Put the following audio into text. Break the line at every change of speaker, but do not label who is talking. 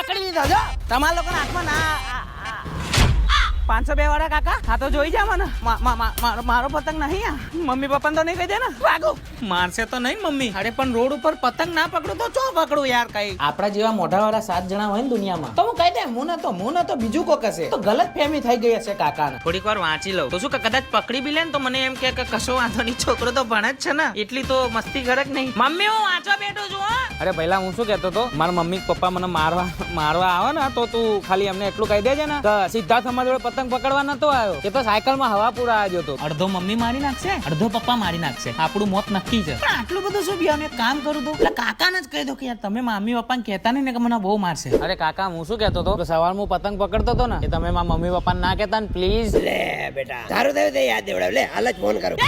પકડી લીધો જો તમારા લોકોના હાથમાં ના 502 વાળા કાકા આ તો જોઈ જા મને મારો પતંગ નહીં આ મમ્મી પપ્પાને તો નહીં કહી દે ને ભાગો મારશે તો નહીં મમ્મી અરે પણ રોડ ઉપર પતંગ ના પકડું તો ચો પકડું યાર કઈ આપડા જેવા મોઢાવાળા 7 જણા હોય ને દુનિયામાં તો હું કહી દે હું નતો બીજું કોક હશે તો ગલત ફહેમી થઈ ગઈ હશે કાકાને થોડીક વાર વાંચી લઉં તો શું કદાચ પકડી બી લે ને તો મને એમ કે કશો વાંધો નહીં છોકરો તો ભણે જ છે ને એટલી તો મસ્તી કરે જ નહીં મમ્મી હું વાંચવા બેઠો છું હા અરે પહેલા હું શું કહેતો તો મારા મમ્મી પપ્પા મને મારવા આવે ને તો તું ખાલી એમને એટલું કહી દેજે ને કે સિદ્ધાર્થ અમારા જોડે પતંગ પકડવા નતો આવ્યો એ તો સાયકલમાં હવા પૂરા આવ્યો હતો અડધો મમ્મી મારી નાખશે અડધો પપ્પા મારી નાખશે આપણું મોત નક્કી છે પણ આટલું બધું શું બિયાને કામ કરું તો એટલે કાકાને જ કહી દો કે યાર તમે મમ્મી પપ્પાને કહેતા નહીં ને કે મને બહુ મારશે અરે કાકા હું શું કહેતો હતો સવારમાં હું પતંગ પકડતો હતો ને એ તમે મારા મમ્મી પપ્પાને ના કહેતા ને પ્લીઝ
લે બેટા તારું થયું યાદ દેવડાવ લે હાલ જ ફોન કરું